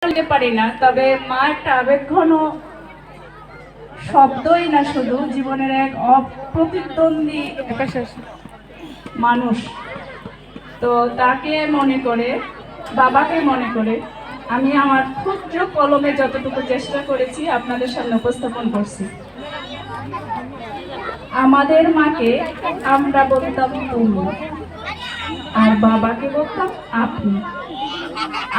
বলতে পারি না, তবে মা একটা আবেগঘন শব্দই না, শুধু জীবনের এক অপ্রতিদ্বন্দ্বী মানুষ। তো তাকে মনে করে, বাবাকে মনে করে আমি আমার ক্ষুদ্র কলমে যতটুকু চেষ্টা করেছি আপনাদের সামনে উপস্থাপন করছি। আমাদের মাকে আমরা বলতাম তুমি, আর বাবাকে বলতাম আপনি।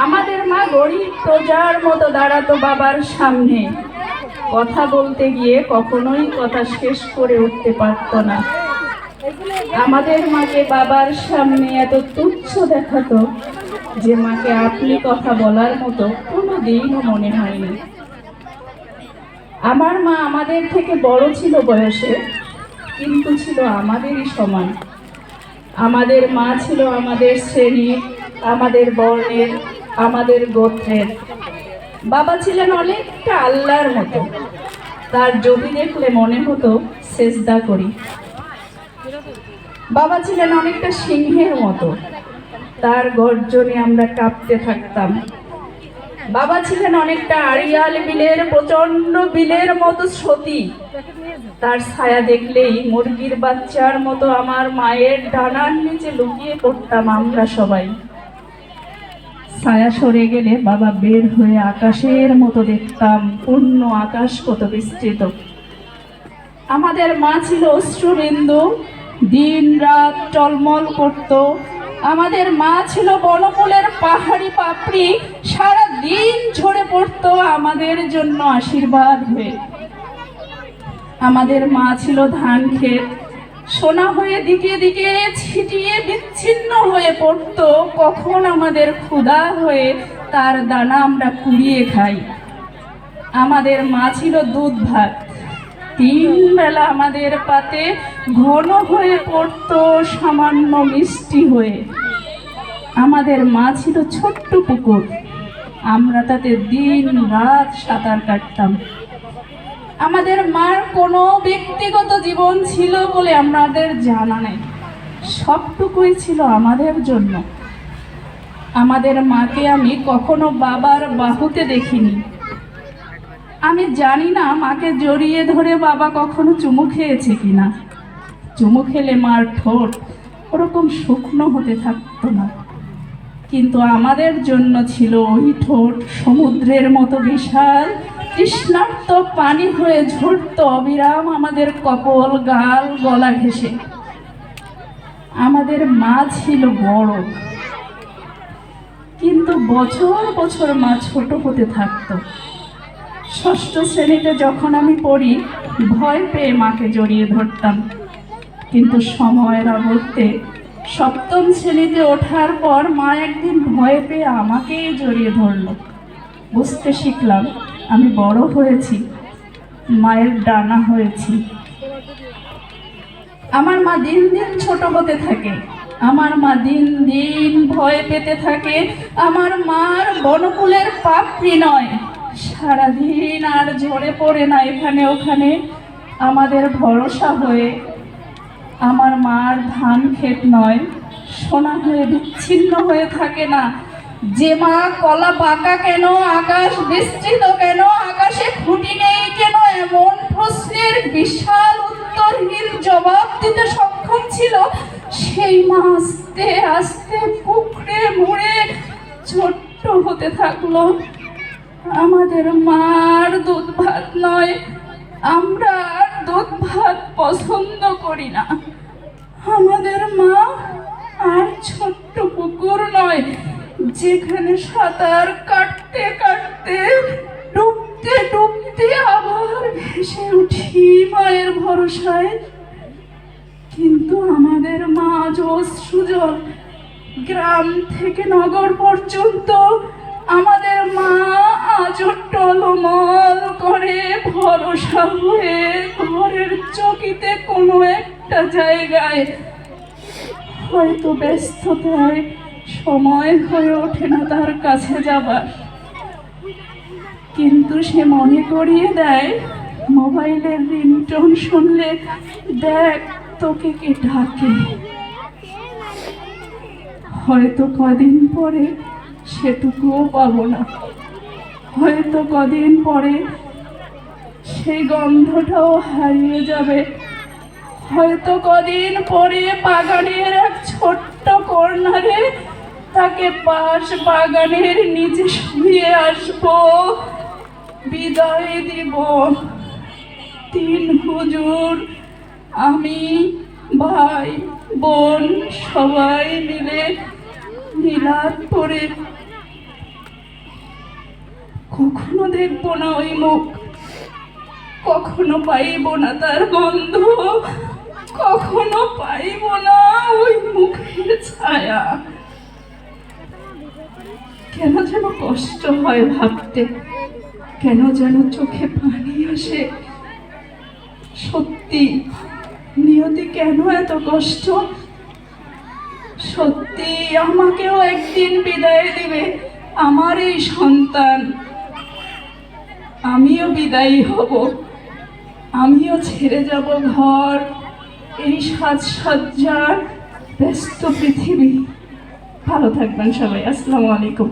আমাদের মা গরিব প্রজার মতো দাঁড়াতো বাবার সামনে, কথা বলতে গিয়ে কখনোই কথা শেষ করে উঠতে পারত না। আমাদের মাকে বাবার সামনে এত তুচ্ছ দেখাতো যে মাকে আপনি কথা বলার মতো কোনোদিনও মনে হয়নি। আমার মা আমাদের থেকে বড় ছিল বয়সে, কিন্তু ছিল আমাদেরই সমান। আমাদের মা ছিল আমাদের শ্রেণীর, আমাদের বর্ণের, আমাদের গোত্রের। বাবা ছিলেন অনেকটা আল্লাহর মতো, তার জমি দেখলে মনে হতো সেজদা করি। বাবা ছিলেন অনেকটা সিংহের মতো, তার গর্জনে আমরা কাঁপতে থাকতাম। বাবা ছিলেন অনেকটা আড়িয়াল বিলের, প্রচন্ড বিলের মতো সতী, তার ছায়া দেখলেই মুরগির বাচ্চার মতো আমার মায়ের ডানার নিচে লুকিয়ে পড়তাম আমরা সবাই। ছায়া সরে গেলে বাবা বের হয়ে আকাশের মতো দেখতাম, পূর্ণ আকাশ কত বিস্তৃত। আমাদের মা ছিল অশ্রুবিন্দু, দিন রাত টলমল করত। আমাদের মা ছিল বনমূলের পাহাড়ি পাপড়ি, সারা দিন ঝরে পড়তো আমাদের জন্য আশীর্বাদ হয়ে। আমাদের মা ছিল ধান ক্ষেত, সোনা হয়ে দিকে দিকে ছিটিয়ে বিচ্ছিন্ন হয়ে পড়তো, কখন আমাদের ক্ষুধা হয়ে তার দানা আমরা কুড়িয়ে খাই। আমাদের মা ছিল দুধ ভাত, 3 বেলা আমাদের পাতে ঘন হয়ে পড়তো সামান্য মিষ্টি হয়ে। আমাদের মা ছিল ছোট্ট পুকুর, আমরা তাতে দিন রাত সাঁতার কাটতাম। আমাদের মার কোনো ব্যক্তিগত জীবন ছিল বলে আমাদের জানা নেই, সবটুকুই ছিল আমাদের জন্য। আমাদের মাকে আমি কখনো বাবার বাহুতে দেখিনি। আমি জানি না মাকে জড়িয়ে ধরে বাবা কখনো চুমু খেয়েছে কিনা। চুমু খেলে মার ঠোঁট ওরকম শুকনো হতে থাকতো না, কিন্তু আমাদের জন্য ছিল ওই ঠোঁট সমুদ্রের মতো বিশাল, তৃষ্ণার্ত পানি হয়ে ঝরত অবিরাম আমাদের কপল, গাল, গলা ঘেঁষে। আমাদের মা ছিল বড়, কিন্তু বছর বছর মা ছোট হতে থাকতো। 6ষ্ঠ শ্রেণীতে যখন আমি পড়ি, ভয় পেয়ে মাকে জড়িয়ে ধরতাম, কিন্তু সময়ের আবর্তে 7ম শ্রেণীতে ওঠার পর মা একদিন ভয় পেয়ে আমাকেই জড়িয়ে ধরল। বুঝতে শিখলাম আমি বড় হয়েছি, মায়ের ডানা হয়েছি। আমার মা দিন দিন ছোট হতে থাকে, আমার মা দিন দিন ভয় পেতে থাকে। আমার মার বনকুলের পাপড়ি নয়, সারাদিন আর ঝরে পড়ে না এখানে ওখানে আমাদের ভরসা হয়ে। আমার মার ধান ক্ষেত নয়, সোনা হয়ে বিচ্ছিন্ন হয়ে থাকে না। যে মা কলা পাকা কেন, আকাশ বিস্তৃত কেন, আকাশে খুঁটি নেই কেন, এমন প্রশ্নের বিশাল উত্তরহীন জবাব দিতে সক্ষম ছিল, সেই মা আস্তে আস্তে কুকড়ে মুড়ে ছোট্ট হতে থাকলো। আমাদের মার দুধ ভাত নয়, আমরা আর দুধ ভাত পছন্দ করি না। আমাদের মা আর ছোট্ট পুকুর নয়, যেখানে সাঁতার কাটতে কাটতে ডুবতে ডুবতে আবার ভেসে উঠি মায়ের ভরসায়। কিন্তু আমাদের মা সুজল, গ্রাম থেকে নগর পর্যন্ত আমাদের মা আজও টলমল করে ভরসা হয়ে ঘরের চকিতে কোনো একটা জায়গায়। হয়তো ব্যস্ততায় সময় হয়ে ওঠে না তার কাছে যাবার, কিন্তু সে মনে করিয়ে দেয় মোবাইলের রিংটোন শুনলে, দেখ তোকে কে ডাকে। হয়তো কদিন পরে সেটুকুও পাবো না। হয়তো কদিন পরে সেই গন্ধটাও হারিয়ে যাবে। হয়তো কদিন পরে বাগানের এক ছোট্ট কর্নারে তাকে পাশ বাগানের নিচে শুয়ে আসবো, বিদায় দিব। তিন হুজুর, আমি, ভাই বোন সবাই মিলে মিলাদ পড়ে কখনো দেখবো না ওই মুখ, কখনো পাইব না তার গন্ধ, কখনো পাইব না ওই মুখের ছায়া। কেন যেন কষ্ট হয় ভাবতে, কেন যেন চোখে পানি আসে। সত্যি নিয়তি কেন এত কষ্ট? সত্যি আমাকেও একদিন বিদায় দিবে আমার এই সন্তান, আমিও বিদায়ী হব, আমিও ছেড়ে যাব ঘর, এই সাজসজ্জার ব্যস্ত পৃথিবী। ভালো থাকবেন সবাই, আসসালামু আলাইকুম।